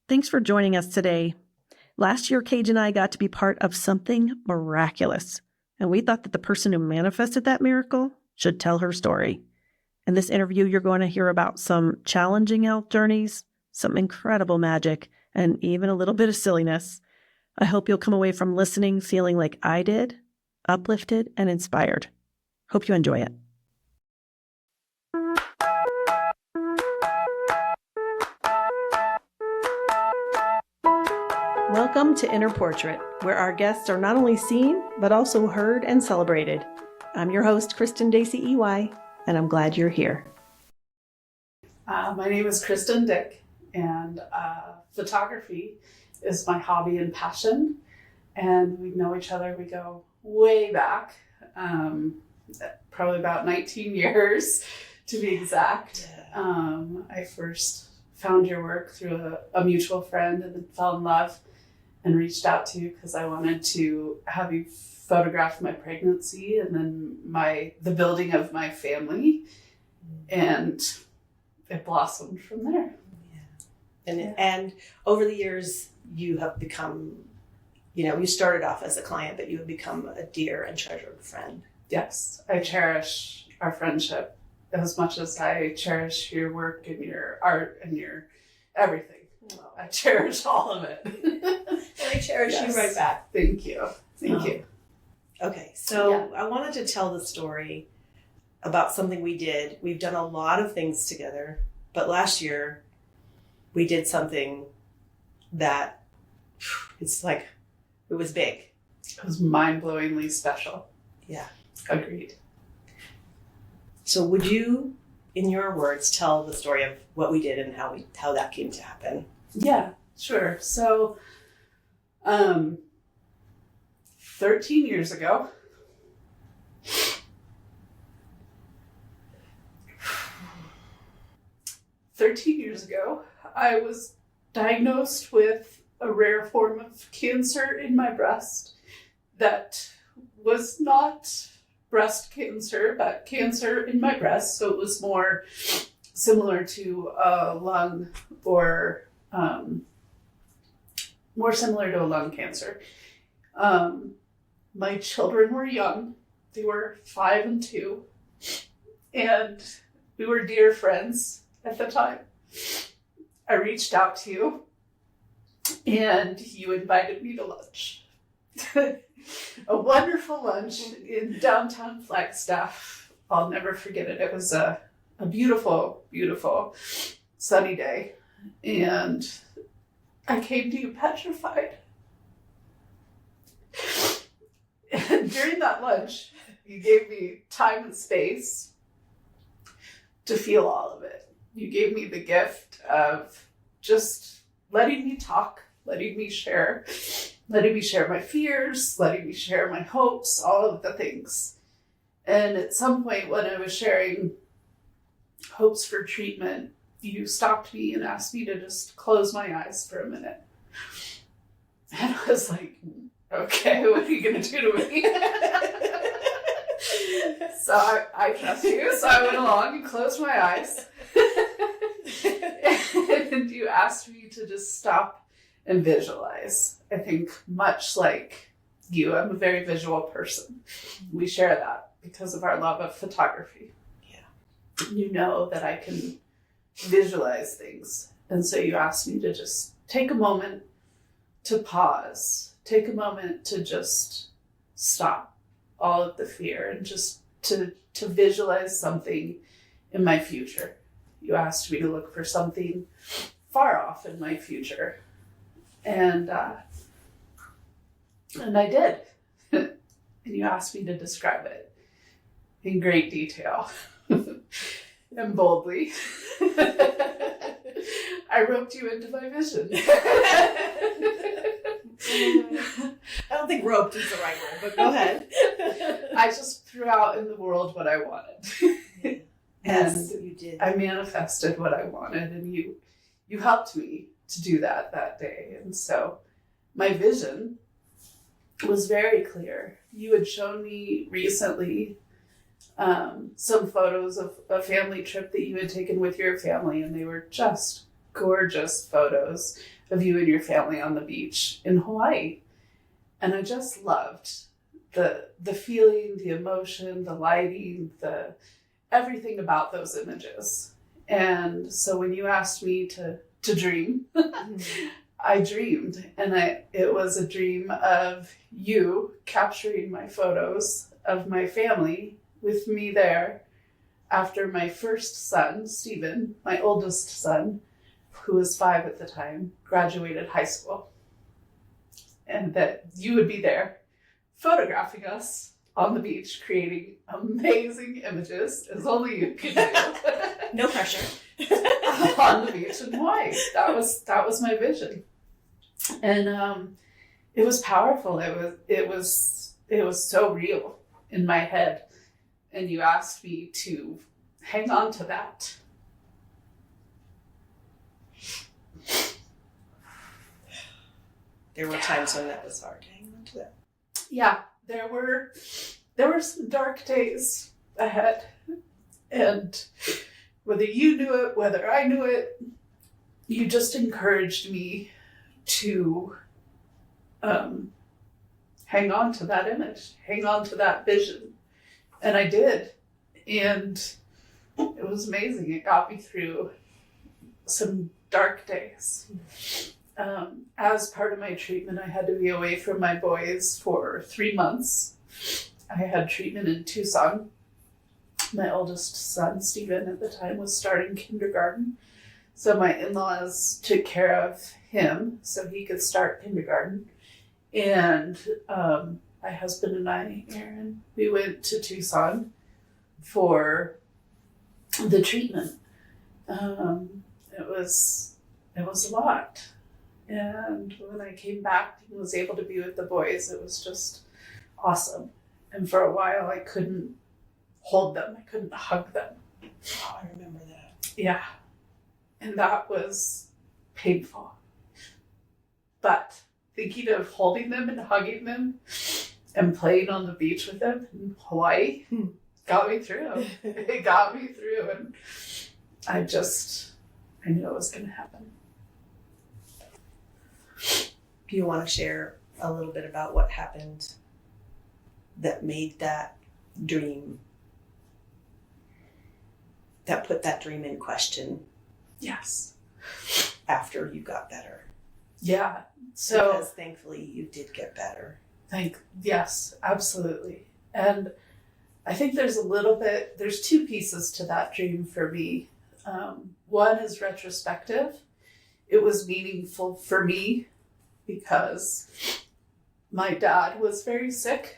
Thanks for joining us today. Last year, Cage and I got to be part of something miraculous, and we thought that the person who manifested that miracle should tell her story. In this interview, you're going to hear about some challenging health journeys, some incredible magic, and even a little bit of silliness. I hope you'll come away from listening feeling like I did, uplifted and inspired. Hope you enjoy it. Welcome to Inner Portrait, where our guests are not only seen, but also heard and celebrated. I'm your host, Kristen Dick, and I'm glad you're here. My name is Kristen Dick, and photography is my hobby and passion. And we know each other, we go way back, probably about 19 years to be exact. I first found your work through a mutual friend and then fell in love and reached out to you because I wanted to have you photograph my pregnancy and then the building of my family, and it blossomed from there. And over the years, you have become, you started off as a client, but you have become a dear and treasured friend. Yes, I cherish our friendship as much as I cherish your work and your art and your everything. Oh. I cherish all of it. And I cherish you right back. Thank you. Thank you. Okay, so I wanted to tell the story about something we did. We've done a lot of things together, but last year we did something that it was big. It was mind-blowingly special. Yeah. Agreed. So would you, in your words, tell the story of what we did and how that came to happen? Yeah, sure. So, 13 years ago, I was diagnosed with a rare form of cancer in my breast that was not breast cancer, but cancer in my breast. So it was more similar to a lung or more similar to a lung cancer. My children were young. They were 5 and 2. And we were dear friends at the time. I reached out to you and you invited me to lunch. A wonderful lunch in downtown Flagstaff. I'll never forget it. It was a beautiful, beautiful sunny day. And I came to you petrified. And during that lunch, you gave me time and space to feel all of it. You gave me the gift of just letting me talk, letting me share my fears, letting me share my hopes, all of the things. And at some point when I was sharing hopes for treatment, you stopped me and asked me to just close my eyes for a minute. And I was like, okay, what are you going to do to me? So I trust you. So I went along and closed my eyes. And you asked me to just stop and visualize. I think much like you, I'm a very visual person. We share that because of our love of photography. Yeah. You know that I can visualize things. And so you asked me to just take a moment to pause, take a moment to just stop all of the fear and just to visualize something in my future. You asked me to look for something far off in my future. And I did. And you asked me to describe it in great detail and boldly. I roped you into my vision. I don't think roped is the right word, but go ahead. I just threw out in the world what I wanted. Yes, you did. I manifested what I wanted, and you helped me to do that day. And so my vision was very clear. You had shown me recently some photos of a family trip that you had taken with your family, and they were just gorgeous photos of you and your family on the beach in Hawaii. And I just loved the feeling, the emotion, the lighting, everything about those images. And so when you asked me to dream, I dreamed, and it was a dream of you capturing my photos of my family with me there after my first son, Stephen, my oldest son, who was 5 at the time, graduated high school. And that you would be there photographing us on the beach, creating amazing images, as only you can do. No pressure. On the beach in Hawaii. That was my vision. And it was powerful. It was so real in my head. And you asked me to hang on to that. There were times when that was hard to hang on to that. Yeah, there were some dark days ahead. And whether you knew it, whether I knew it, you just encouraged me to hang on to that image, hang on to that vision. And I did. And it was amazing. It got me through some dark days. As part of my treatment, I had to be away from my boys for 3 months. I had treatment in Tucson. My oldest son, Stephen, at the time was starting kindergarten. So my in-laws took care of him so he could start kindergarten. And my husband and I, Aaron, we went to Tucson for the treatment. It was a lot. And when I came back and was able to be with the boys, it was just awesome. And for a while, I couldn't hold them. I couldn't hug them. Oh, I remember that. Yeah. And that was painful. But thinking of holding them and hugging them and playing on the beach with them in Hawaii got me through. It got me through. And I knew it was going to happen. Do you want to share a little bit about what happened that made that dream, that put that dream in question? Yes. After you got better. Yeah. So because thankfully you did get better. Yes, absolutely. And I think there's there's 2 pieces to that dream for me. One is retrospective. It was meaningful for me because my dad was very sick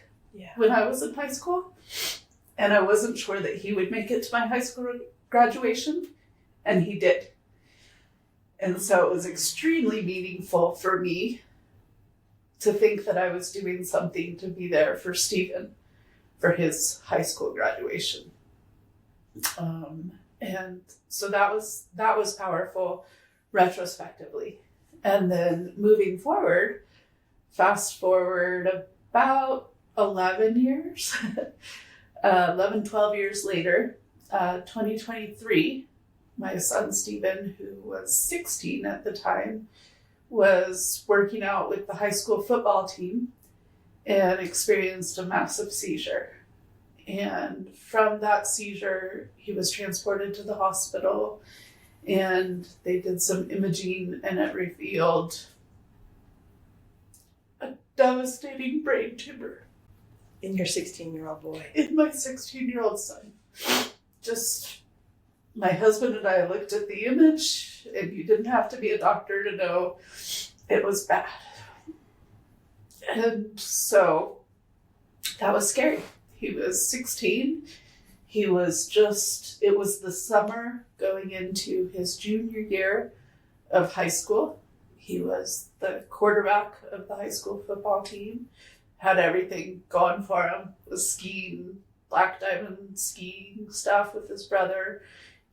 when I was in high school. And I wasn't sure that he would make it to my high school graduation. And he did. And so it was extremely meaningful for me to think that I was doing something to be there for Stephen for his high school graduation. And so that was powerful retrospectively. And then moving forward, fast forward about 11 years, 12 years later, 2023, my son Stephen, who was 16 at the time, was working out with the high school football team and experienced a massive seizure. And from that seizure, he was transported to the hospital and they did some imaging and it revealed a devastating brain tumor. In your 16-year-old boy. In my 16-year-old son. Just, my husband and I looked at the image, and you didn't have to be a doctor to know it was bad. And so, that was scary. He was 16. It was the summer going into his junior year of high school. He was the quarterback of the high school football team. Had everything going for him. Was skiing, black diamond skiing stuff with his brother.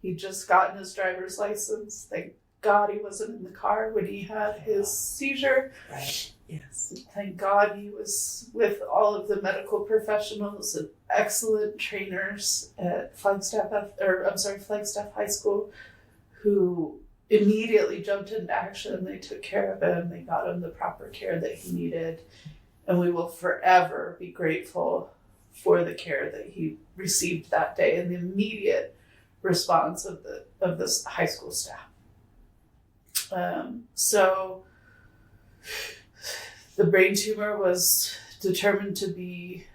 He'd just gotten his driver's license. Thank God he wasn't in the car when he had his seizure. Right. Yes. Thank God he was with all of the medical professionals and excellent trainers at Flagstaff High School who immediately jumped into action. They took care of him. They got him the proper care that he needed. And we will forever be grateful for the care that he received that day and the immediate response of this high school staff. So the brain tumor was determined to be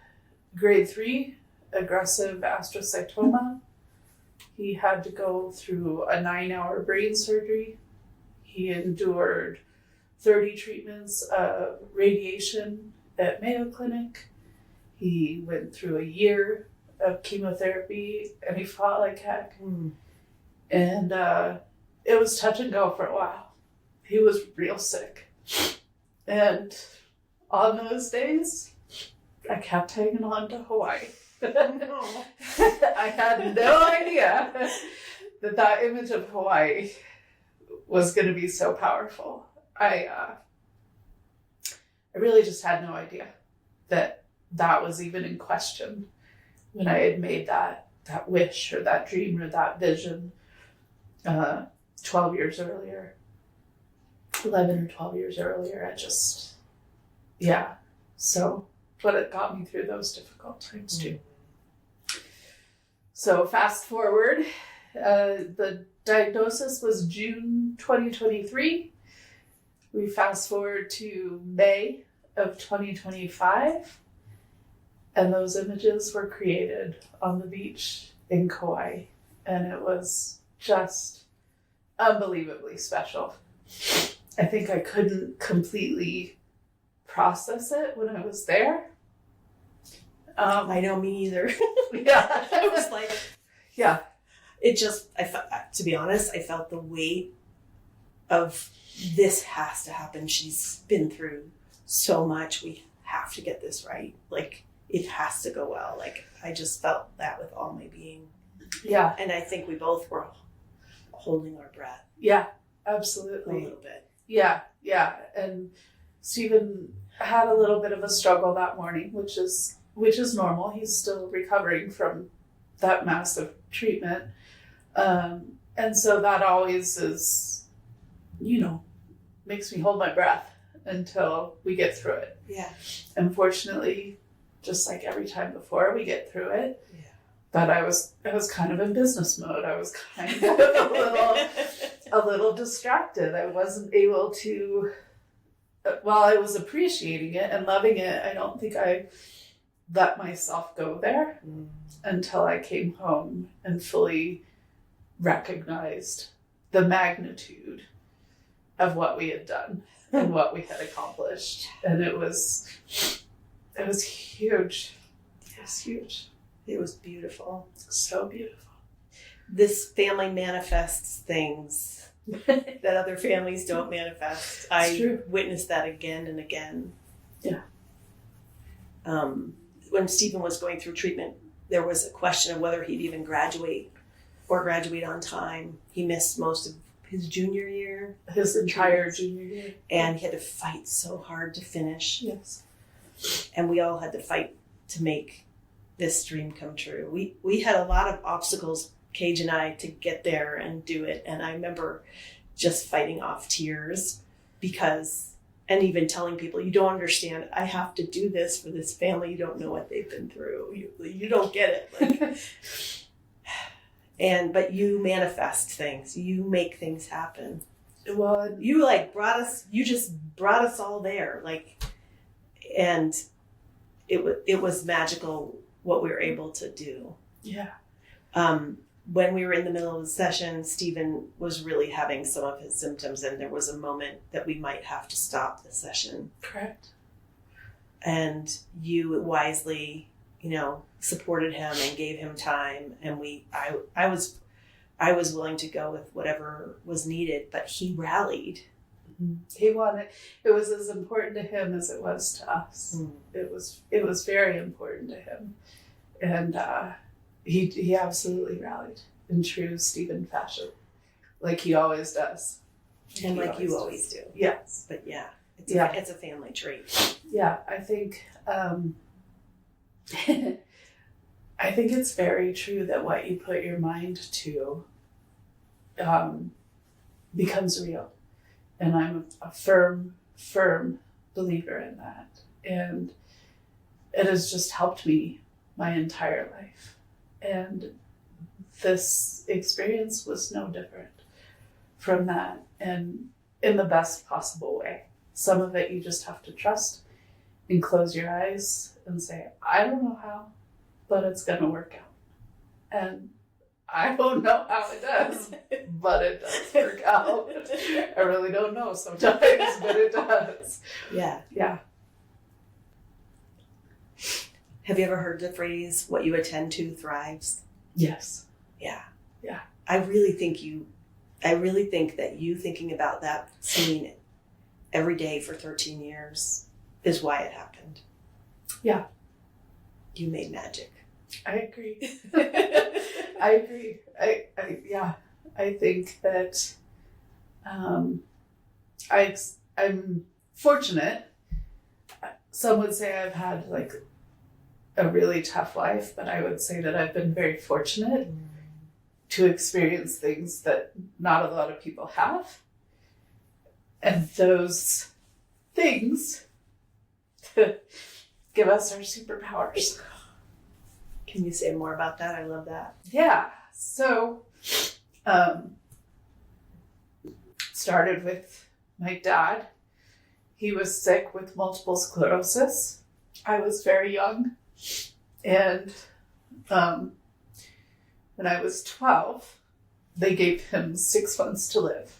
grade 3 aggressive astrocytoma. He had to go through a 9-hour brain surgery. He endured 30 treatments of radiation at Mayo Clinic. He went through a year of chemotherapy, and he fought like heck. And it was touch and go for a while. He was real sick. And on those days, I kept hanging on to Hawaii. I had no idea that image of Hawaii was going to be so powerful. I really just had no idea that was even in question when I had made that wish or that dream or that vision 12 years earlier, 11 or 12 years earlier. So, but it got me through those difficult times too. So fast forward, the diagnosis was June 2023. We fast forward to May of 2025, and those images were created on the beach in Kauai, and it was just unbelievably special. I think I couldn't completely process it when I was there. I know, me either. Yeah. I was like, yeah. To be honest, I felt the weight of this has to happen. She's been through so much. We have to get this right. Like, it has to go well. Like, I just felt that with all my being. Yeah. And I think we both were holding our breath. Yeah, absolutely. A little bit. Yeah. And Stephen had a little bit of a struggle that morning, which is normal. He's still recovering from that massive treatment. And so that always is, makes me hold my breath until we get through it. Yeah. Unfortunately, just like every time before, we get through it. Yeah. But I was kind of in business mode. I was kind of a little distracted. I wasn't able to, while I was appreciating it and loving it, I don't think I let myself go there until I came home and fully recognized the magnitude of what we had done and what we had accomplished. And it was huge. It was huge. It was beautiful. So beautiful. This family manifests things that other families don't manifest. I witnessed that again and again. Yeah. When Stephen was going through treatment, there was a question of whether he'd even graduate on time. He missed most of his junior year. His entire junior year. And he had to fight so hard to finish. Yes. And we all had to fight to make this dream come true. We had a lot of obstacles, Cage and I, to get there and do it. And I remember just fighting off tears and even telling people, you don't understand, I have to do this for this family. You don't know what they've been through. You don't get it. But you manifest things. You make things happen. Well, you just brought us all there. And it was magical what we were able to do. Yeah. When we were in the middle of the session, Stephen was really having some of his symptoms, and there was a moment that we might have to stop the session. Correct. And you wisely, supported him and gave him time. And I was willing to go with whatever was needed, but he rallied. He wanted. It was as important to him as it was to us. It was very important to him, and he absolutely rallied in true Stephen fashion, like he always does, and like you always do. Yes, but it's a family trait. Yeah, I think I think it's very true that what you put your mind to becomes real. And I'm a firm believer in that. And it has just helped me my entire life. And this experience was no different from that, and in the best possible way. Some of it you just have to trust and close your eyes and say, I don't know how, but it's going to work out. And I don't know how it does, but it does work out. I really don't know sometimes, but it does. Yeah. Yeah. Have you ever heard the phrase, what you attend to thrives? Yes. Yeah. Yeah. I really think that you thinking about that scene every day for 13 years is why it happened. Yeah. You made magic. I agree. I agree. I think that I'm fortunate. Some would say I've had like a really tough life, but I would say that I've been very fortunate to experience things that not a lot of people have. And those things give us our superpowers. Can you say more about that? I love that. Yeah. So, started with my dad. He was sick with multiple sclerosis. I was very young. And when I was 12, they gave him 6 months to live.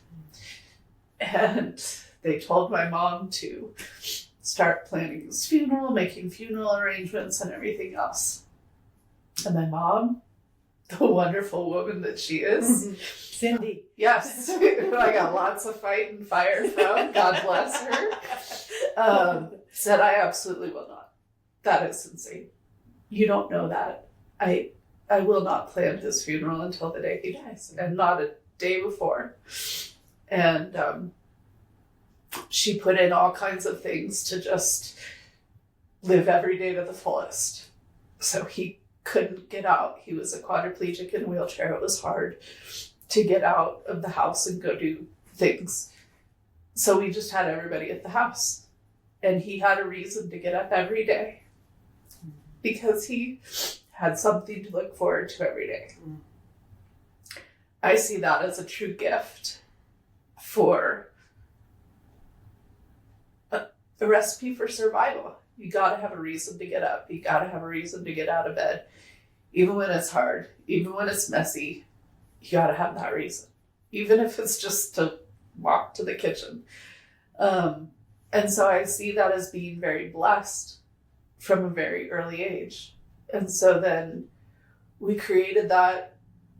And they told my mom to start planning his funeral, making funeral arrangements and everything else. And my mom, the wonderful woman that she is, Cindy. Yes, I got lots of fight and fire from, God bless her, said, I absolutely will not. That is insane. You don't know that. I will not plan his funeral until the day he dies, and not a day before. And she put in all kinds of things to just live every day to the fullest. So he couldn't get out. He was a quadriplegic in a wheelchair. It was hard to get out of the house and go do things. So we just had everybody at the house. And he had a reason to get up every day because he had something to look forward to every day. I see that as a true gift for a recipe for survival. You gotta have a reason to get up. You gotta have a reason to get out of bed. Even when it's hard, even when it's messy, you gotta have that reason. Even if it's just to walk to the kitchen. And so I see that as being very blessed from a very early age. And so then we created that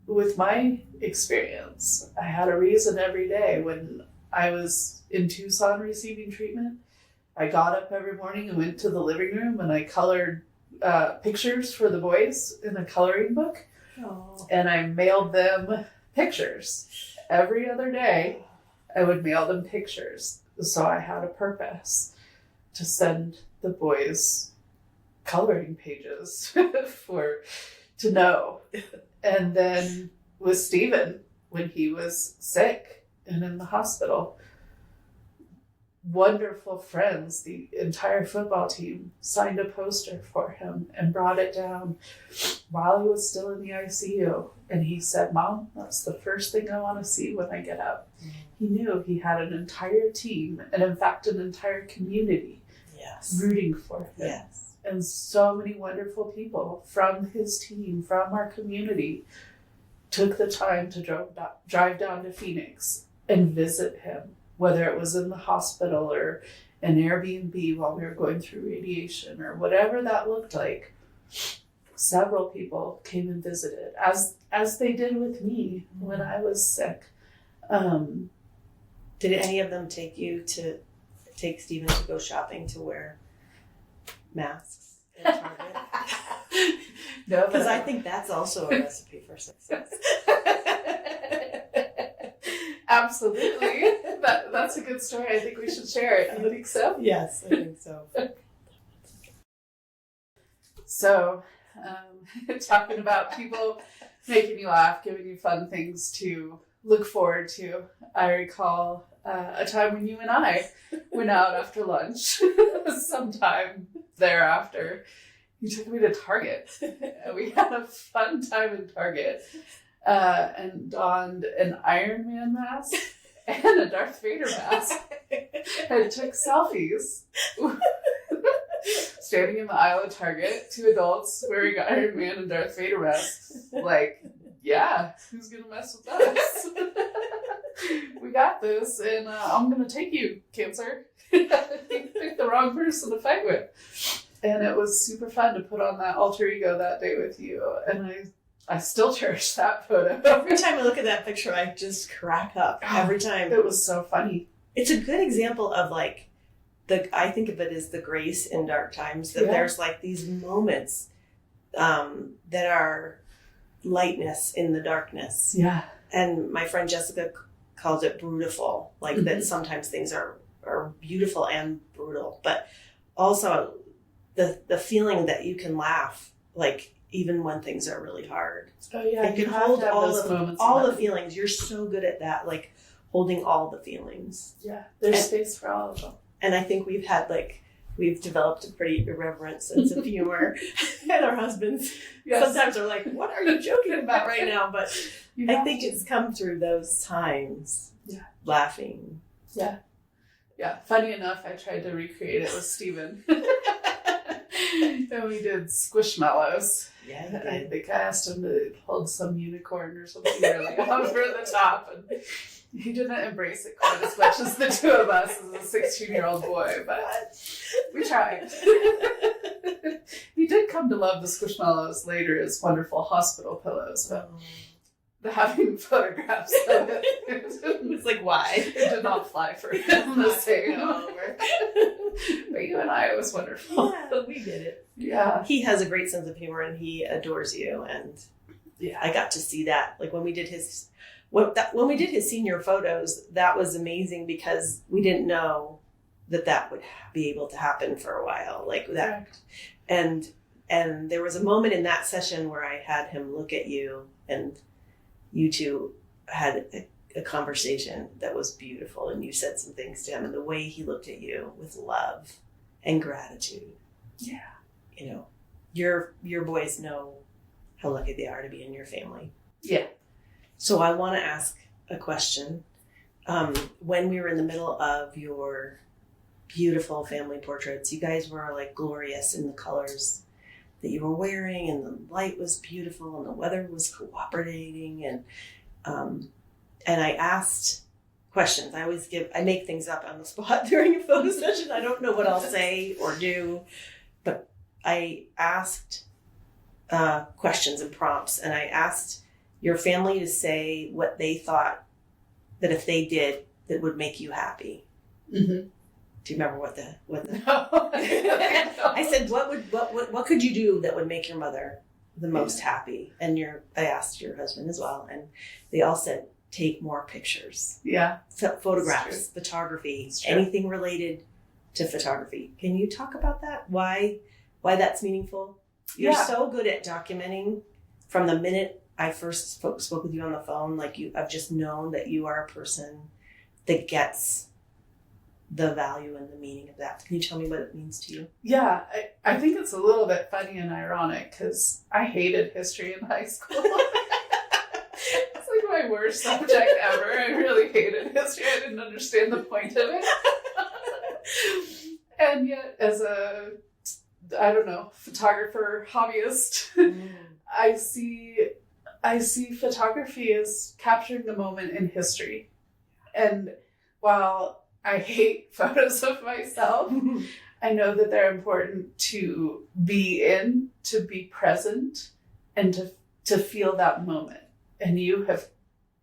with my experience. I had a reason every day. When I was in Tucson receiving treatment, I got up every morning and went to the living room and I colored pictures for the boys in a coloring book. Oh. And I mailed them pictures. Every other day, I would mail them pictures. So I had a purpose to send the boys coloring pages to know. And then with Stephen, when he was sick and in the hospital, wonderful friends, the entire football team, signed a poster for him and brought it down while he was still in the ICU. And he said, Mom, that's the first thing I want to see when I get up. He knew he had an entire team, and in fact, an entire community rooting for him. Yes. And so many wonderful people from his team, from our community, took the time to drive down to Phoenix and visit him, whether it was in the hospital or an Airbnb while we were going through radiation or whatever that looked like. Several people came and visited, as they did with me when I was sick. Did any of them take Stephen to go shopping to wear masks at Target? No, because I think that's also a recipe for success. Absolutely. That's a good story. I think we should share it. You think so? Yes, I think so. So, talking about people making you laugh, giving you fun things to look forward to. I recall a time when you and I went out after lunch sometime thereafter. You took me to Target. And we had a fun time in Target and donned an Iron Man mask and a Darth Vader mask and took selfies. Standing in the aisle at Target, 2 adults wearing Iron Man and Darth Vader masks. Like, yeah, who's gonna mess with us? We got this, and I'm gonna take you, Cancer. You picked the wrong person to fight with. And it was super fun to put on that alter ego that day with you, and I still cherish that photo. Every time I look at that picture, I just crack up. Every time. It was so funny. It's a good example of like, I think of it as the grace in dark times, that there's like these moments that are lightness in the darkness. Yeah. And my friend Jessica calls it brutal, like that sometimes things are beautiful and brutal, but also the feeling that you can laugh, like even when things are really hard. Oh yeah, you can hold all the feelings. You're so good at that, like holding all the feelings. Yeah, there's space for all of them. And I think we've developed a pretty irreverent sense of humor. And our husbands sometimes are like, what are you joking about right now? But I think it's come through those times. Yeah. Laughing. Yeah. Yeah. Funny enough, I tried to recreate it with Steven. And we did Squishmallows. Yeah, you did. I think I asked him to hold some unicorn or something really over the top, and he didn't embrace it quite as much as the two of us as a 16-year-old boy, but we tried. He did come to love the Squishmallows later as wonderful hospital pillows, but having photographs of it, it's like, why? It did not fly for him the same. But you and I, it was wonderful. Yeah, we did it. Yeah. He has a great sense of humor and he adores you, and I got to see that. Like when we did his senior photos, that was amazing because we didn't know that would be able to happen for a while, like that. Correct. And there was a moment in that session where I had him look at you, and you two had a conversation that was beautiful, and you said some things to him, and the way he looked at you with love and gratitude. Yeah. You know, your boys know how lucky they are to be in your family. Yeah. So I want to ask a question. When we were in the middle of your beautiful family portraits, you guys were like glorious in the colors that you were wearing, and the light was beautiful, and the weather was cooperating, and I asked questions. I make things up on the spot during a photo session. I don't know what I'll say or do, but I asked questions and prompts, and I asked your family to say what they thought that if they did, that would make you happy. Mm-hmm. Do you remember what the? No. I said, what could you do that would make your mother the most happy? And I asked your husband as well, and they all said, take more pictures. Yeah. Photographs, photography, anything related to photography. Can you talk about that? Why that's meaningful? You're so good at documenting. From the minute I first spoke with you on the phone, I've just known that you are a person that gets the value and the meaning of that. Can you tell me what it means to you? Yeah, I think it's a little bit funny and ironic because I hated history in high school. It's like my worst subject ever. I really hated history. I didn't understand the point of it. And yet, as a, photographer, hobbyist, I see photography as capturing the moment in history. And while I hate photos of myself, I know that they're important to be in, to be present, and to feel that moment. And you have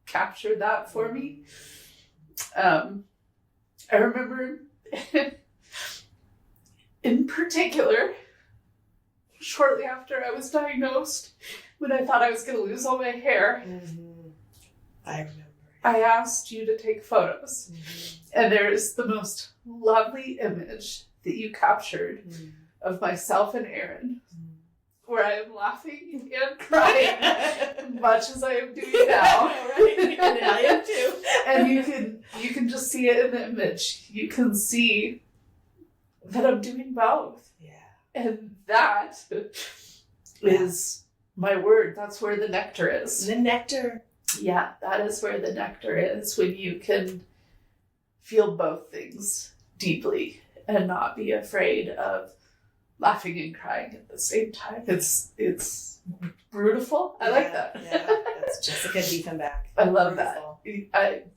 captured that for me. I remember in particular, shortly after I was diagnosed, when I thought I was going to lose all my hair, I remember. I asked you to take photos. And there's the most lovely image that you captured of myself and Aaron where I am laughing and crying, much as I am doing now. Right. And I am too. And you can just see it in the image. You can see that I'm doing both. Yeah. And that is my word. That's where the nectar is. The nectar. Yeah, that is where the nectar is, when you can feel both things deeply and not be afraid of laughing and crying at the same time. It's beautiful. I like that. Yeah, that's Jessica Diefenbach. I love that.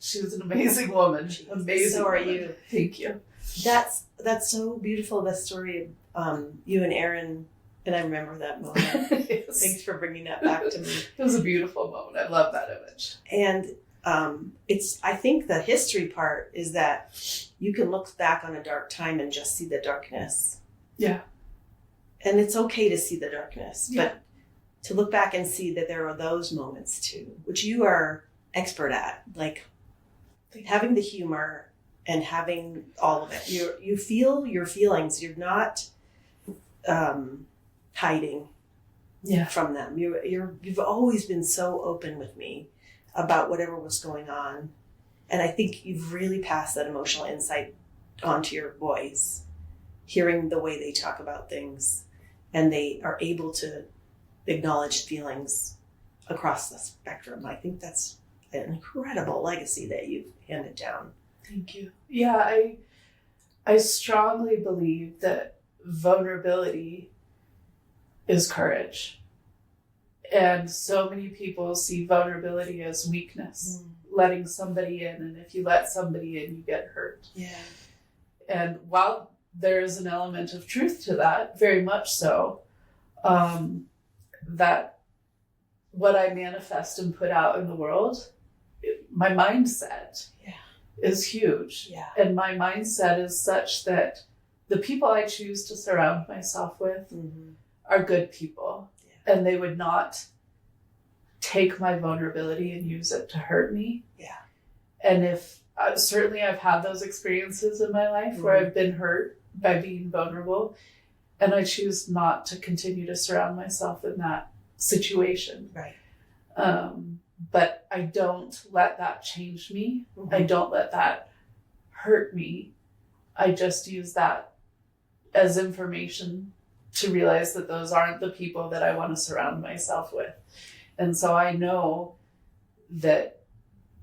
She was an amazing woman. Amazing. So are woman. you. Thank you. That's so beautiful, the story of you and Aaron, and I remember that moment. Yes. Thanks for bringing that back to me. It was a beautiful moment. I love that image. And I think the history part is that you can look back on a dark time and just see the darkness. Yeah. And it's okay to see the darkness, Yeah. but to look back and see that there are those moments too, which you are expert at, like having the humor and having all of it. You feel your feelings. You're not hiding from them. You've always been so open with me about whatever was going on. And I think you've really passed that emotional insight onto your boys, hearing the way they talk about things, and they are able to acknowledge feelings across the spectrum. I think that's an incredible legacy that you've handed down. Thank you. Yeah, I strongly believe that vulnerability is courage. And so many people see vulnerability as weakness, letting somebody in. And if you let somebody in, you get hurt. Yeah. And while there is an element of truth to that, very much so, that what I manifest and put out in the world, my mindset is huge. Yeah. And my mindset is such that the people I choose to surround myself with are good people. Yeah. And they would not take my vulnerability and use it to hurt me. Yeah. And if certainly I've had those experiences in my life where I've been hurt by being vulnerable, and I choose not to continue to surround myself in that situation. Right. But I don't let that change me. I don't let that hurt me. I just use that as information to realize that those aren't the people that I want to surround myself with. And so I know that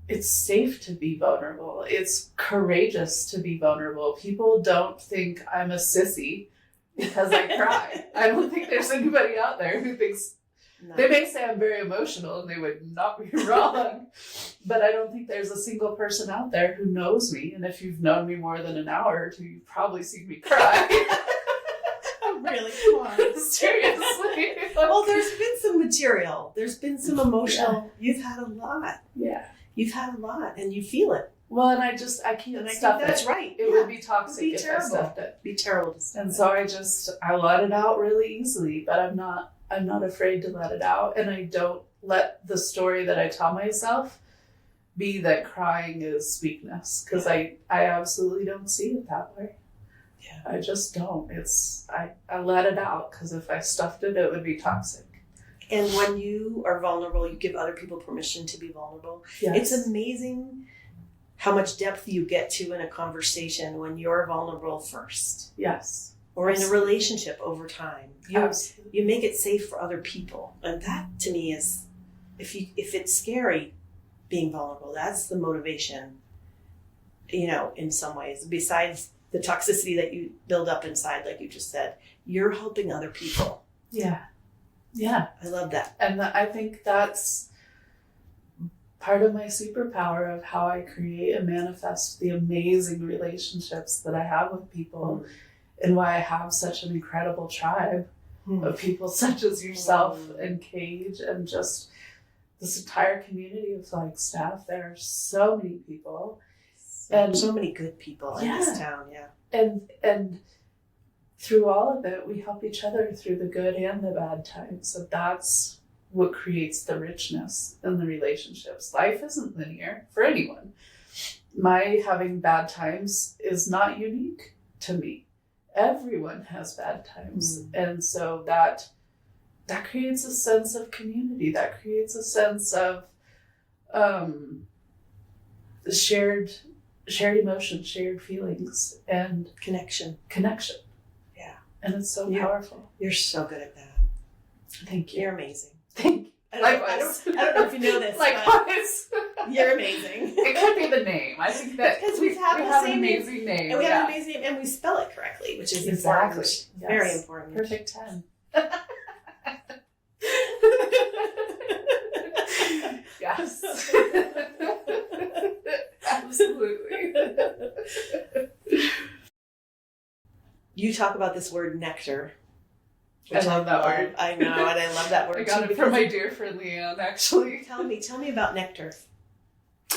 it's safe to be vulnerable. It's courageous to be vulnerable. People don't think I'm a sissy because I cry. I don't think there's anybody out there who thinks. No. They may say I'm very emotional, and they would not be wrong, but I don't think there's a single person out there who knows me. And if you've known me more than an hour or two, you've probably seen me cry. Oh, really? Come on. Seriously. Well, there's been some material. There's been some emotional. Yeah. You've had a lot. Yeah. You've had a lot, and you feel it. Well, and I can't stuff it. That's right. It would be toxic if I stuffed it. Be terrible to stuff and so I let it out really easily, but I'm not afraid to let it out. And I don't let the story that I tell myself be that crying is weakness, because I absolutely don't see it that way. Yeah. I just don't. I let it out, because if I stuffed it, it would be toxic. And when you are vulnerable, you give other people permission to be vulnerable. Yes. It's amazing how much depth you get to in a conversation when you're vulnerable first. Yes. Or in a relationship over time. Absolutely. You make it safe for other people. And that, to me, is, if it's scary being vulnerable, that's the motivation, in some ways. Besides the toxicity that you build up inside, like you just said, you're helping other people. Yeah. Yeah. I love that. And I think that's part of my superpower of how I create and manifest the amazing relationships that I have with people. And why I have such an incredible tribe of people such as yourself and Cage, and just this entire community of Flagstaff. There are so many people. And so many good people in this town, And through all of it, we help each other through the good and the bad times. So that's what creates the richness in the relationships. Life isn't linear for anyone. My having bad times is not unique to me. Everyone has bad times. And so that that creates a sense of community. That creates a sense of shared emotions, shared feelings, and Connection. Yeah. And it's so powerful. You're so good at that. Thank you. You're amazing. Thank you. Likewise. I don't know if you know this. Likewise. You're amazing. It could be the name. I think that because we have the same an amazing name. And we have an amazing name, and we spell it correctly, which is exactly important. Yes. Very important. Perfect 10. Yes. Absolutely. You talk about this word nectar. I love that word. I know, and I love that word. I got it from my dear friend Leanne, actually. Tell me about nectar.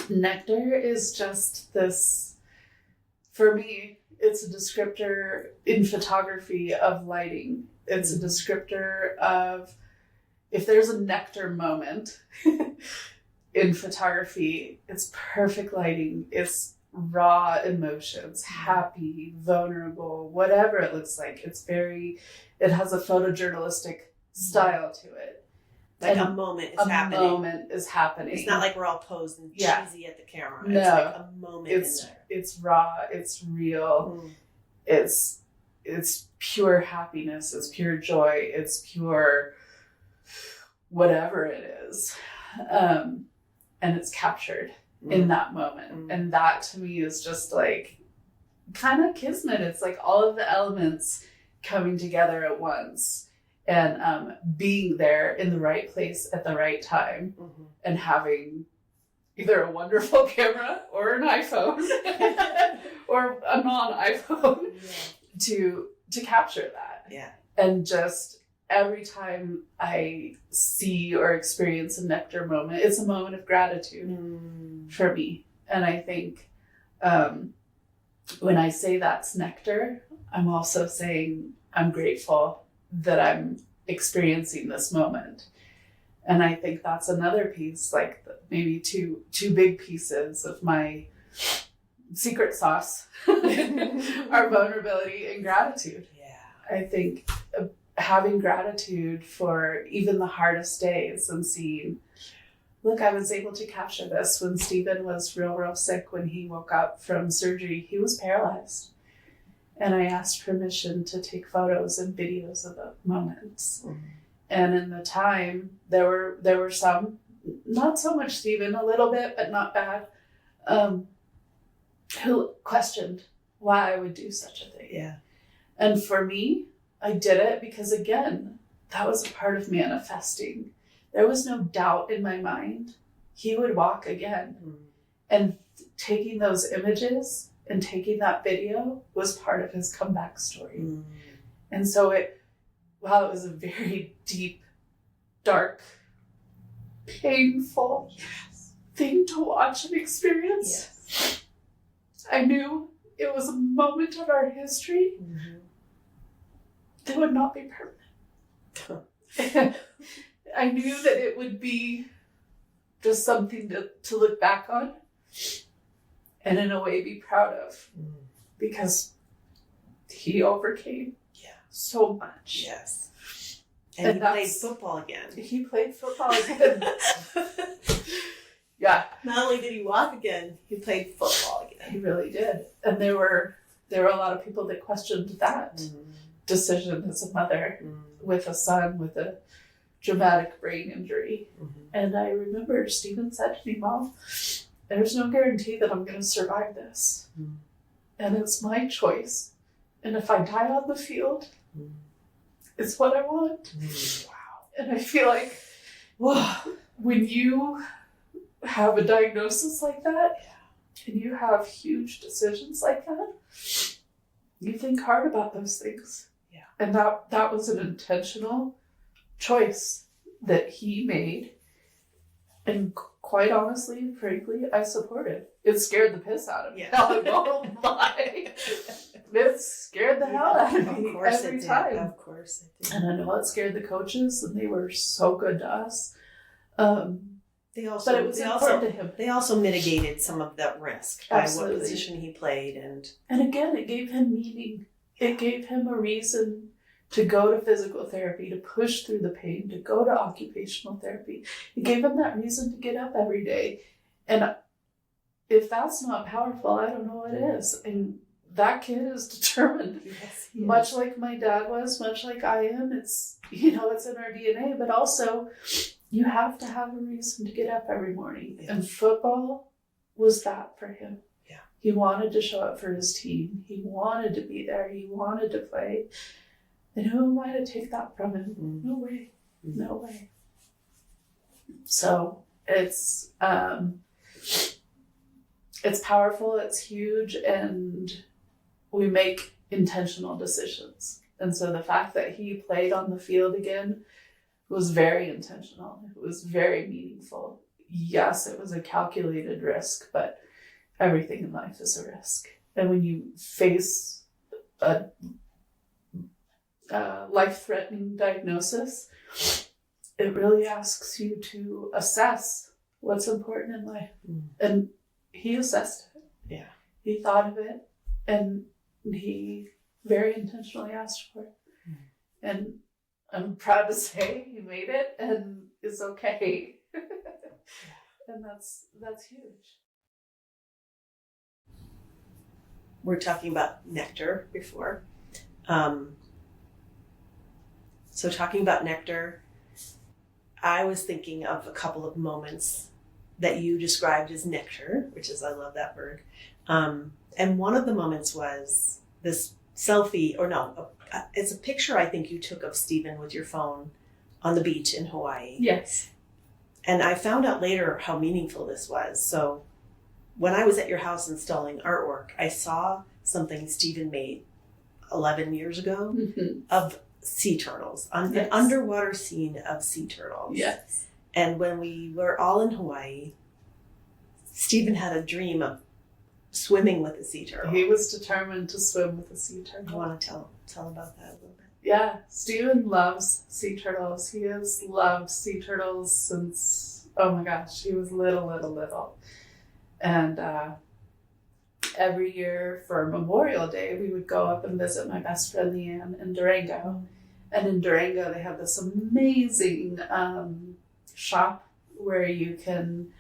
Nectar is just this, for me, it's a descriptor in photography of lighting. It's a descriptor of, if there's a nectar moment in photography, it's perfect lighting. It's raw emotions, happy, vulnerable, whatever it looks like. It has a photojournalistic style to it. Like a moment is happening. A moment is happening. It's not like we're all posed and cheesy at the camera. No. It's like a moment in there. It's raw, it's real, it's pure happiness, it's pure joy, it's pure whatever it is. And it's captured in that moment. And that to me is just like kind of kismet. It's like all of the elements coming together at once and being there in the right place at the right time and having either a wonderful camera or an iPhone or a non-iPhone to capture that. Yeah. And just every time I see or experience a nectar moment, it's a moment of gratitude for me. And I think when I say that's nectar, I'm also saying I'm grateful that I'm experiencing this moment. And I think that's another piece, like maybe two big pieces of my secret sauce are vulnerability and gratitude. Yeah. I think having gratitude for even the hardest days and seeing, look, I was able to capture this when Stephen was real sick. When he woke up from surgery, he was paralyzed. And I asked permission to take photos and videos of the moments. And in the time, there were some, not so much Stephen, a little bit, but not bad, who questioned why I would do such a thing. Yeah. And for me, I did it because, again, that was a part of manifesting. There was no doubt in my mind. He would walk again. And taking those images and taking that video was part of his comeback story. And so while it was a very deep, dark, painful thing to watch and experience, I knew it was a moment of our history that would not be permanent. I knew that it would be just something to look back on and in a way be proud of, because he overcame so much. Yes. And he played football again. He played football again. Yeah. Not only did he walk again, he played football again. He really did. And there were a lot of people that questioned that decision as a mother with a son with a traumatic brain injury. And I remember Stephen said to me, Mom, there's no guarantee that I'm going to survive this. And it's my choice. And if I die on the field, it's what I want. Wow. And I feel like when you have a diagnosis like that, and you have huge decisions like that, you think hard about those things. Yeah. And that was an intentional choice that he made. And quite honestly and frankly, I supported. It scared the piss out of me. I won't lie. It scared the hell out of me every time. Of course it did. And I know it scared the coaches, and they were so good to us. They also mitigated some of that risk by what position he played, and again, it gave him meaning. It gave him a reason to go to physical therapy, to push through the pain, to go to occupational therapy. It gave him that reason to get up every day. And if that's not powerful, I don't know what is. And that kid is determined, Yes, much like my dad was, much like I am. It's, you know, it's in our DNA, but also you have to have a reason to get up every morning. Yeah. And football was that for him. Yeah. He wanted to show up for his team. He wanted to be there. He wanted to play. And who am I to take that from him? Mm. No way. No way. So it's powerful, it's huge, and we make intentional decisions. And so the fact that he played on the field again was very intentional. It was very meaningful. Yes, it was a calculated risk, but everything in life is a risk. And when you face a life-threatening diagnosis, it really asks you to assess what's important in life. Mm. And he assessed it. Yeah. He thought of it, and he very intentionally asked for it. Mm. And I'm proud to say he made it and is okay. And that's huge. We're talking about nectar before. So talking about nectar, I was thinking of a couple of moments that you described as nectar, which is, I love that word. And one of the moments was this selfie, or no, it's a picture I think you took of Stephen with your phone on the beach in Hawaii. Yes. And I found out later how meaningful this was. So when I was at your house installing artwork, I saw something Stephen made 11 years ago of sea turtles, an underwater scene of sea turtles. Yes. And when we were all in Hawaii, Stephen had a dream of swimming with a sea turtle. He was determined to swim with a sea turtle. I want to tell about that a little bit. Yeah, Stephen loves sea turtles. He has loved sea turtles since, oh my gosh, he was little. And every year for Memorial Day, we would go up and visit my best friend Leanne in Durango. And in Durango, they have this amazing shop where you can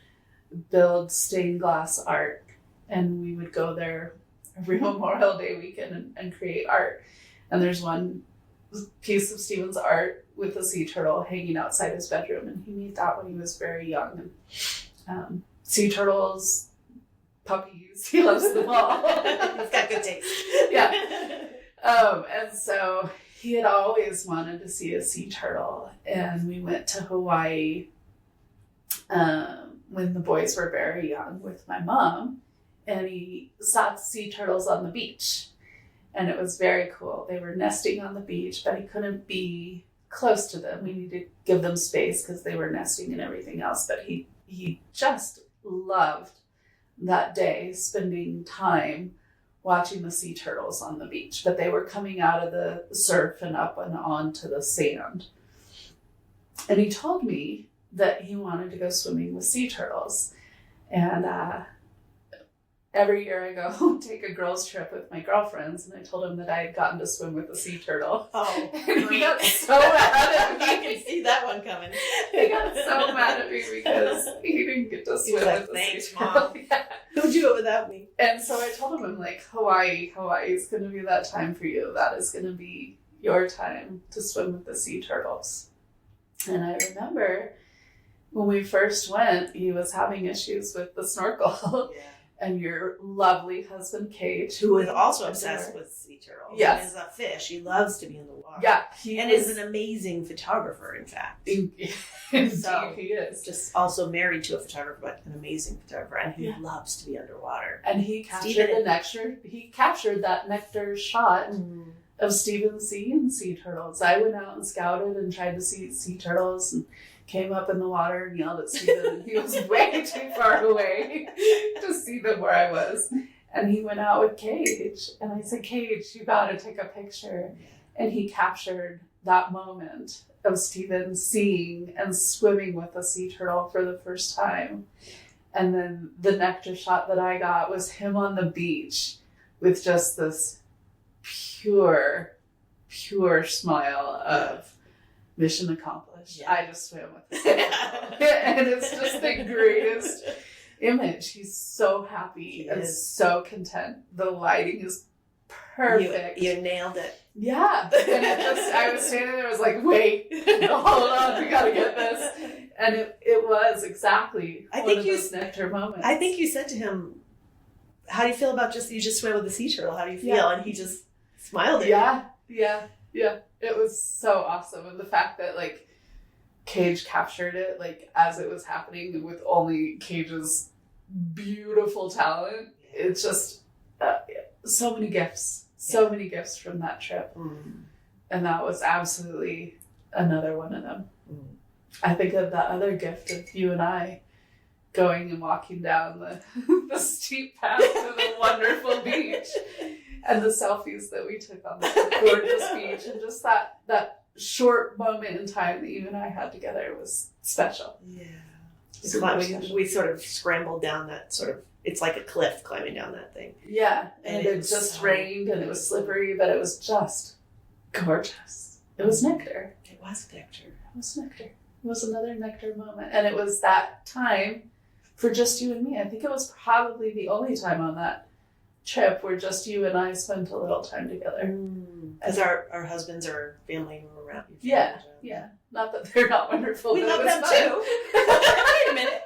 build stained glass art. And we would go there every Memorial Day weekend and create art. And there's one piece of Stephen's art with a sea turtle hanging outside his bedroom. And he made that when he was very young. And sea turtles, puppies, he loves them all. He's got good taste. Yeah. And so he had always wanted to see a sea turtle. And we went to Hawaii when the boys were very young with my mom. And he saw sea turtles on the beach. And it was very cool. They were nesting on the beach, but he couldn't be close to them. We needed to give them space because they were nesting and everything else. But he just loved that day spending time watching the sea turtles on the beach. But they were coming out of the surf and up and onto the sand. And he told me that he wanted to go swimming with sea turtles. And every year I go take a girls' trip with my girlfriends, and I told him that I had gotten to swim with a sea turtle. Oh, and he got so mad at me. You can see that one coming. He got so mad at me because he didn't get to swim like, with a "Thanks, sea Mom. turtle." Yeah. Who'd do it without me? And so I told him, I'm like, Hawaii is going to be that time for you. That is going to be your time to swim with the sea turtles. And I remember when we first went, he was having issues with the snorkel. Yeah. And your lovely husband, Kate, Who is also obsessed with sea turtles. Yes. He is a fish. He loves to be in the water. Yeah. And is an amazing photographer, in fact. Indeed, So, he is. Just also married to a photographer, but an amazing photographer, and he loves to be underwater. And he captured that nectar shot of Stephen seeing sea turtles. I went out and scouted and tried to see sea turtles and came up in the water and yelled at Stephen, and he was way too far away to see them where I was. And he went out with Cage, and I said, Cage, you gotta take a picture. And he captured that moment of Stephen seeing and swimming with a sea turtle for the first time. And then the nectar shot that I got was him on the beach with just this pure pure smile of mission accomplished. Yeah. I just swam with this. And it's just the greatest image. He's so happy and so content. The lighting is perfect. You nailed it. Yeah. And I was standing there, I was like, wait, hold on, we gotta get this. And it was exactly one of those nectar moments. I think you said to him, how do you feel about you just swam with the sea turtle? How do you feel? Yeah. And he just smiled at you. Yeah. It was so awesome. And the fact that like Cage captured it like as it was happening with only Cage's beautiful talent. It's just so many gifts. So many gifts from that trip. And that was absolutely another one of them. I think of the other gift of you and I going and walking down the steep path to the wonderful beach and the selfies that we took on the gorgeous beach, and just that short moment in time that you and I had together was special. Yeah. We sort of scrambled down that sort of, it's like a cliff climbing down that thing. Yeah. And it just rained and it was slippery, but it was just gorgeous. It was nectar. It was nectar. It was nectar. It was another nectar moment. And it was that time for just you and me. I think it was probably the only time on that trip where just you and I spent a little time together. Because our husbands or family were around. Yeah. Not that they're not wonderful. We love them fun. too. Wait a minute.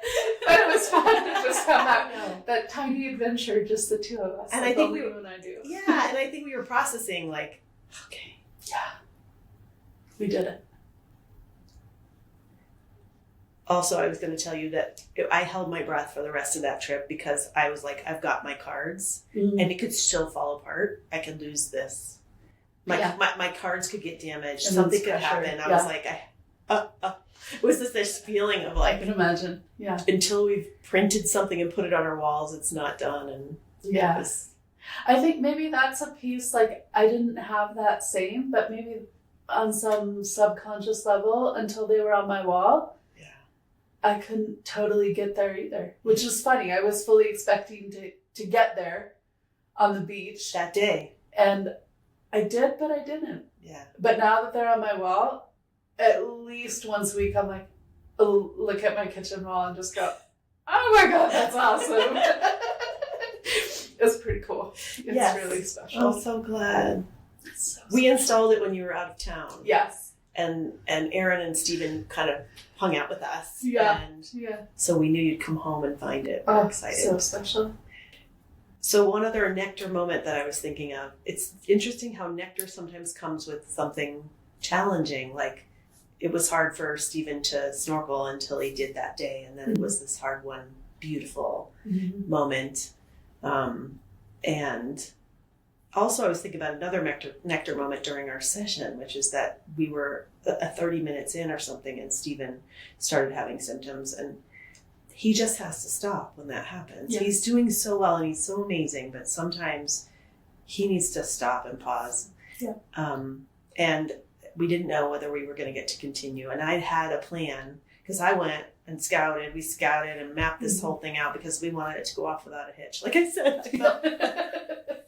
But it was fun to just have that tiny adventure, just the two of us. And I think you and I do. Yeah, and I think we were processing like, okay. Yeah. We did it. Also, I was going to tell you that I held my breath for the rest of that trip because I was like, I've got my cards and it could still fall apart. I could lose this. My cards could get damaged. And something could happen. I was like, was this feeling of like, I can imagine. Yeah. Until we've printed something and put it on our walls, it's not done. And I think maybe that's a piece, like I didn't have that same, but maybe on some subconscious level until they were on my wall. I couldn't totally get there either, which is funny. I was fully expecting to get there on the beach that day. And I did, but I didn't. Yeah. But now that they're on my wall, at least once a week, I'm like, look at my kitchen wall and just go, oh my God, that's awesome. It's pretty cool. It's really special. I'm so glad. So we installed it when you were out of town. Yes. And Aaron and Stephen kind of hung out with us. Yeah. And so we knew you'd come home and find it. We're excited. So special. So one other nectar moment that I was thinking of, it's interesting how nectar sometimes comes with something challenging. Like it was hard for Stephen to snorkel until he did that day. And then it was this hard one, beautiful moment. And also I was thinking about another nectar moment during our session, which is that we were 30 minutes in or something and Stephen started having symptoms and he just has to stop when that happens. Yeah. He's doing so well and he's so amazing, but sometimes he needs to stop and pause. Yeah. And we didn't know whether we were going to get to continue. And I had a plan because I went and scouted. We scouted and mapped this whole thing out because we wanted it to go off without a hitch. Like I said, I thought,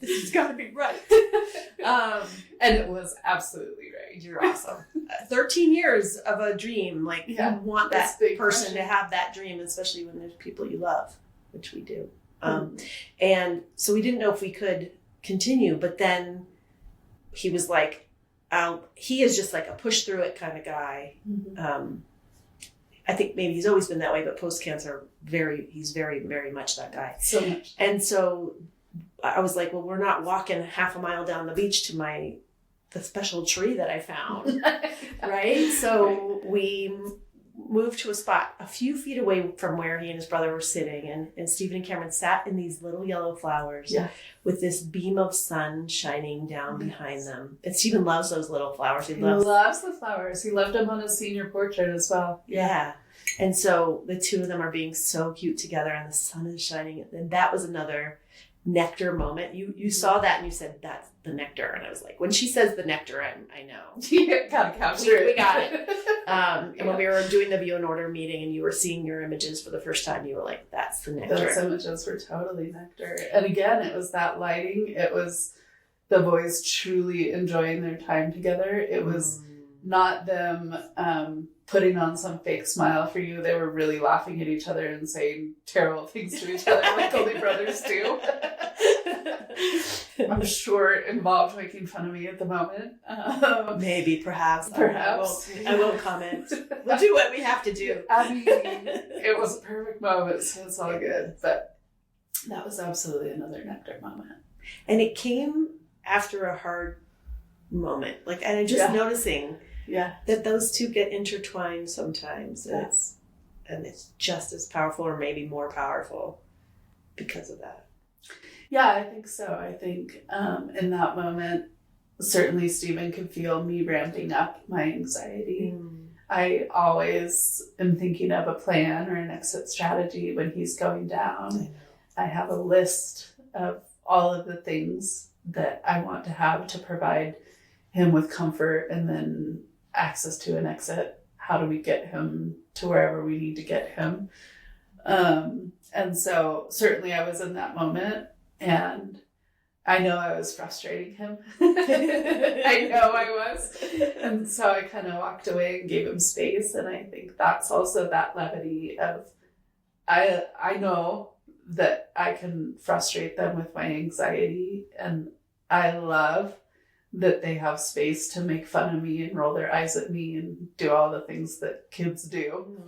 this has got to be right. And it was absolutely right. You're awesome. 13 years of a dream. Like you want that person to have that dream, especially when there's people you love, which we do. And so we didn't know if we could continue, but then he was like, he is just like a push through it kind of guy. I think maybe he's always been that way, but post-cancer, he's very, very much that guy. So much. And so I was like, well, we're not walking half a mile down the beach to the special tree that I found, right? So we moved to a spot a few feet away from where he and his brother were sitting, and Stephen and Cameron sat in these little yellow flowers with this beam of sun shining down behind them. And Stephen loves those little flowers. He loves the flowers. He loved them on his senior portrait as well. Yeah. And so the two of them are being so cute together and the sun is shining. And that was another nectar moment. You saw that and you said, that's the nectar. And I was like, when she says the nectar, I know. You gotta capture it. We got it. And when we were doing the View and Order meeting and you were seeing your images for the first time, you were like, that's the nectar. Those images were totally nectar. And again, it was that lighting. It was the boys truly enjoying their time together. It was not them putting on some fake smile for you. They were really laughing at each other and saying terrible things to each other like only brothers do. I'm sure involved making fun of me at the moment. Maybe, perhaps. I won't comment. We'll do what we have to do. I mean, it was a perfect moment, so it's all good. But that was absolutely another nectar moment. And it came after a hard moment. Like, and I'm just noticing that those two get intertwined sometimes. And it's just as powerful, or maybe more powerful, because of that. Yeah, I think so. I think in that moment, certainly Stephen could feel me ramping up my anxiety. I always am thinking of a plan or an exit strategy when he's going down. I have a list of all of the things that I want to have to provide him with comfort and then access to an exit. How do we get him to wherever we need to get him? And so certainly I was in that moment, and I know I was frustrating him. I know I was. And so I kind of walked away and gave him space. And I think that's also that levity of, I know that I can frustrate them with my anxiety. And I love that they have space to make fun of me and roll their eyes at me and do all the things that kids do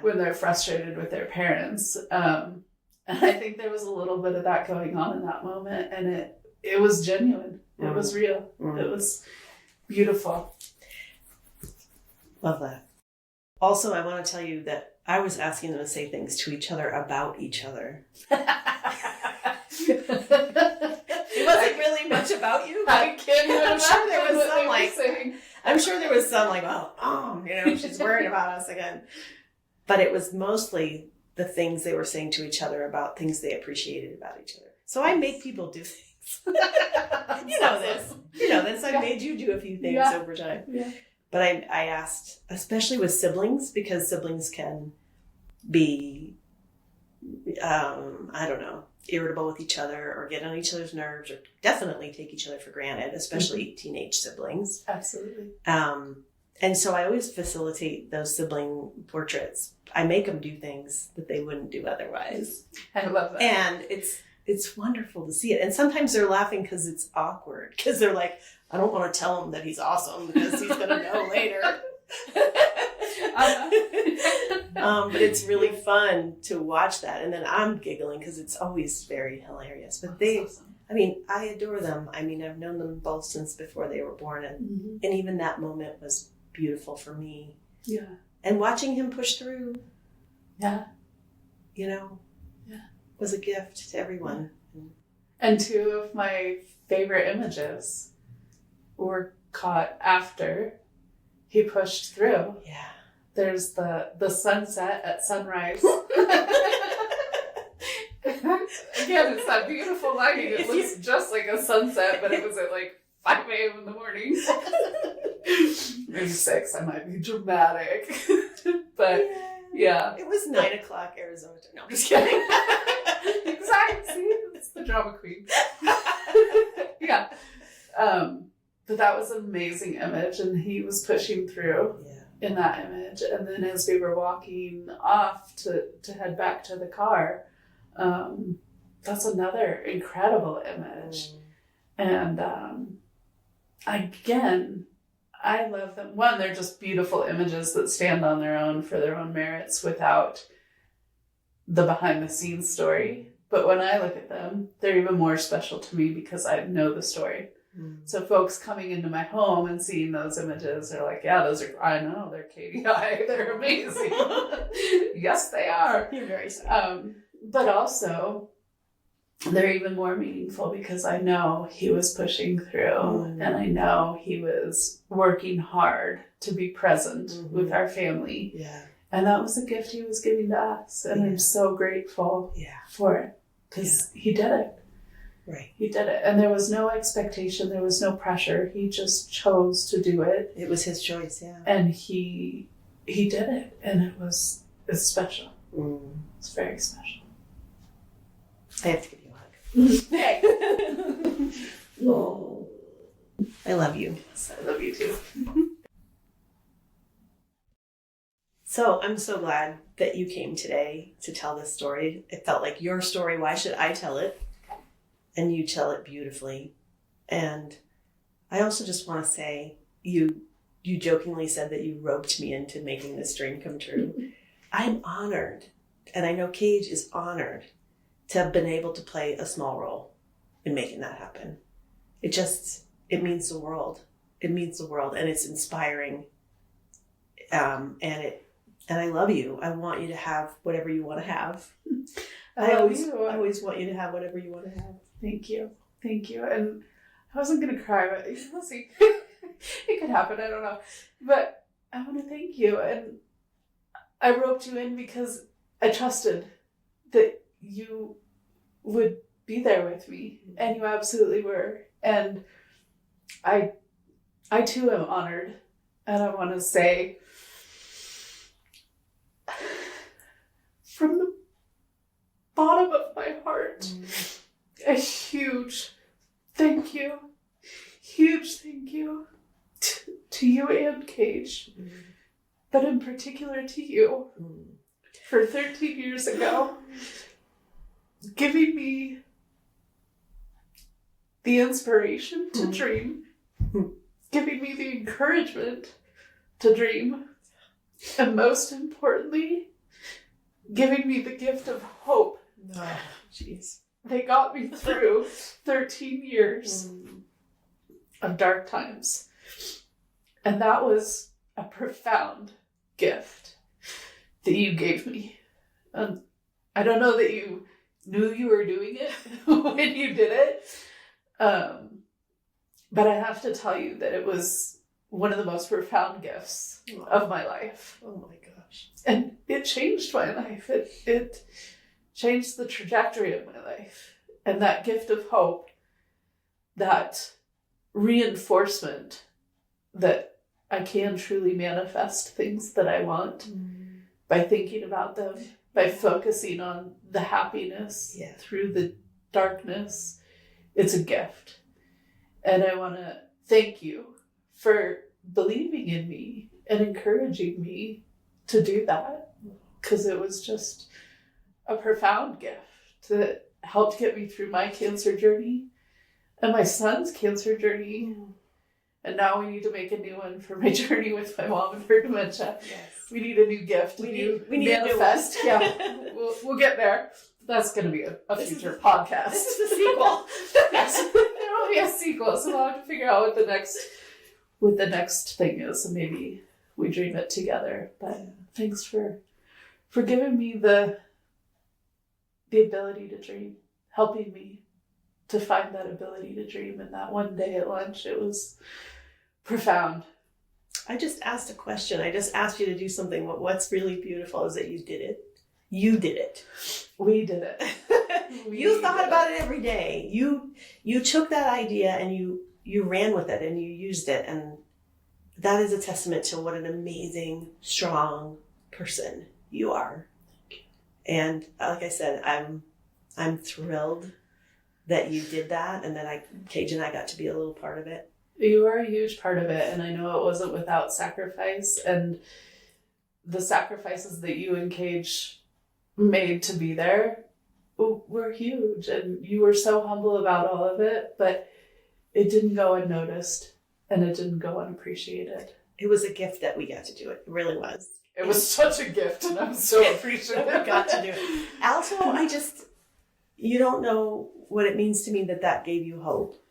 when they're frustrated with their parents. And I think there was a little bit of that going on in that moment, and it was genuine. It was real. It was beautiful. Love that. Also, I want to tell you that I was asking them to say things to each other about each other. It wasn't really much about you. I can't even I'm sure there was imagine some what they like were saying. I'm sure there was some like, she's worried about us again. But it was mostly the things they were saying to each other about things they appreciated about each other. So I make people do things. You know this. I made you do a few things over time. Yeah. But I asked, especially with siblings, because siblings can be, irritable with each other or get on each other's nerves or definitely take each other for granted, especially teenage siblings. Absolutely. And so I always facilitate those sibling portraits. I make them do things that they wouldn't do otherwise. I love that. And it's wonderful to see it. And sometimes they're laughing because it's awkward. Because they're like, I don't want to tell him that he's awesome because he's going to know later. But it's really fun to watch that. And then I'm giggling because it's always very hilarious. But I adore them. I mean, I've known them both since before they were born. And even that moment was beautiful for me. Yeah. And watching him push through. Yeah. Was a gift to everyone. And two of my favorite images were caught after he pushed through. Yeah. There's the sunset at sunrise. Again, it's that beautiful lighting. It looks just like a sunset, but it was at like 5 a.m. in the morning. Maybe 6. I might be dramatic. But yeah. It was 9 o'clock Arizona. No, I'm just kidding. Exactly. It's the drama queen. Yeah. But that was an amazing image, and he was pushing through in that image. And then as we were walking off to head back to the car, that's another incredible image. And again, I love them. One, they're just beautiful images that stand on their own for their own merits without the behind the scenes story. But when I look at them, they're even more special to me because I know the story. So folks coming into my home and seeing those images are like, yeah, I know, they're KDI. They're amazing. Yes, they are. You're very sweet. But also, they're even more meaningful because I know he was pushing through and I know he was working hard to be present with our family. Yeah. And that was a gift he was giving to us. And I'm so grateful for it because he did it. Right. He did it. And there was no expectation. There was no pressure. He just chose to do it. It was his choice, And he did it. And it's special. It's very special. I have to give you a hug. Hey. Oh, I love you. Yes, I love you too. So I'm so glad that you came today to tell this story. It felt like your story. Why should I tell it? And you tell it beautifully. And I also just want to say, you jokingly said that you roped me into making this dream come true. I'm honored, and I know Cage is honored to have been able to play a small role in making that happen. It means the world. It means the world, and it's inspiring. And I love you. I want you to have whatever you want to have. I always want you to have whatever you want to have. Thank you. And I wasn't going to cry, but we'll see. It could happen. I don't know. But I want to thank you. And I roped you in because I trusted that you would be there with me. And you absolutely were. And I too am honored. And I want to say, from the bottom of my heart, a huge thank you to you and Cage, but in particular to you, for 13 years ago, giving me the inspiration to dream, giving me the encouragement to dream, and most importantly, giving me the gift of hope. Oh, jeez. They got me through 13 years of dark times. And that was a profound gift that you gave me. I don't know that you knew you were doing it when you did it. But I have to tell you that it was one of the most profound gifts of my life. Oh my gosh. And it changed my life. It changed the trajectory of my life. And that gift of hope, that reinforcement that I can truly manifest things that I want by thinking about them, by focusing on the happiness through the darkness. It's a gift. And I want to thank you for believing in me and encouraging me to do that, because it was just a profound gift that helped get me through my cancer journey and my son's cancer journey. And now we need to make a new one for my journey with my mom and her dementia. Yes. We need a new gift. We need manifest. A new one. Yeah, we'll get there. That's going to be a future podcast. This is the sequel. There will be a sequel, so we'll have to figure out what the next thing is, and maybe we dream it together. But thanks for giving me the ability to dream, helping me to find that ability to dream. And that one day at lunch, it was profound. I just asked a question. I just asked you to do something. What's really beautiful is that you did it. You did it. We did it. You thought about it every day. You took that idea and you ran with it and you used it. And that is a testament to what an amazing, strong person you are. And like I said, I'm thrilled that you did that, and that Cage and I got to be a little part of it. You are a huge part of it, and I know it wasn't without sacrifice, and the sacrifices that you and Cage made to be there were huge, and you were so humble about all of it, but it didn't go unnoticed, and it didn't go unappreciated. It was a gift that we got to do it. It really was. It was such a gift, and I'm so appreciative. We got to do it. Also, you don't know what it means to me that gave you hope.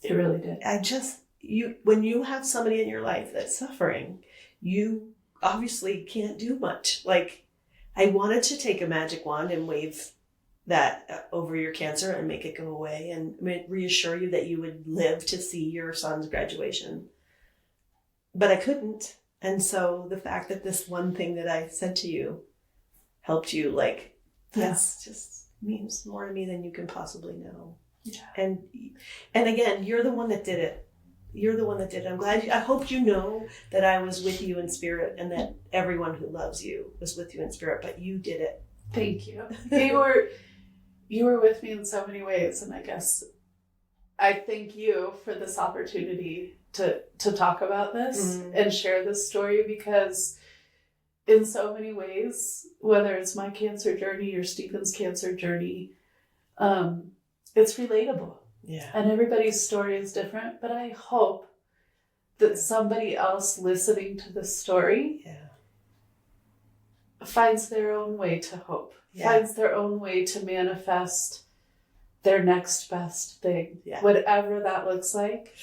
It really did. When you have somebody in your life that's suffering, you obviously can't do much. Like, I wanted to take a magic wand and wave that over your cancer and make it go away and reassure you that you would live to see your son's graduation. But I couldn't. And so the fact that this one thing that I said to you helped you, that's just means more to me than you can possibly know. Yeah. And again, you're the one that did it. You're the one that did it. I hope you know that I was with you in spirit, and that everyone who loves you was with you in spirit, but you did it. Thank you. You were with me in so many ways, and I guess I thank you for this opportunity to talk about this and share this story, because in so many ways, whether it's my cancer journey or Stephen's cancer journey, it's relatable. Yeah. And everybody's story is different, but I hope that somebody else listening to this story finds their own way to hope, finds their own way to manifest their next best thing, whatever that looks like.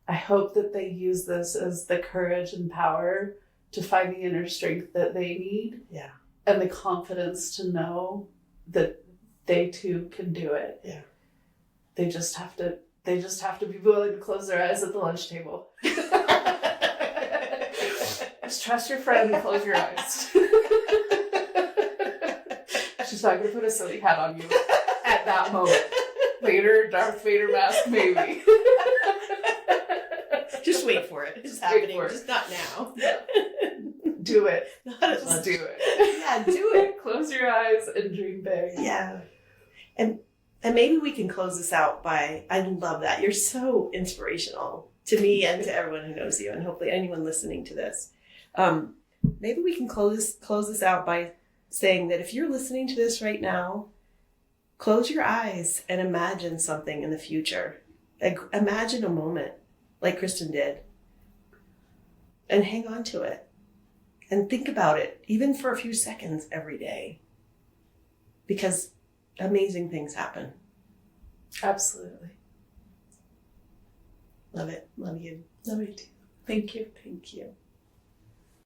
I hope that they use this as the courage and power to find the inner strength that they need, and the confidence to know that they too can do it. Yeah. They just have to be willing to close their eyes at the lunch table. Just trust your friend and close your eyes. She's not going to put a silly hat on you at that moment. Later, Darth Vader mask, maybe. Just wait for it. It's happening. Just not now. Do it. Just do it. Yeah, do it. Close your eyes and dream big. Yeah. And maybe we can close this out by, I love that. You're so inspirational to me and to everyone who knows you, and hopefully anyone listening to this. Maybe we can close this out by saying that if you're listening to this right now, close your eyes and imagine something in the future. Imagine a moment like Kristen did, and hang on to it and think about it, even for a few seconds every day, because amazing things happen. Absolutely. Love it. Love you. Love you too. Thank you. Thank you.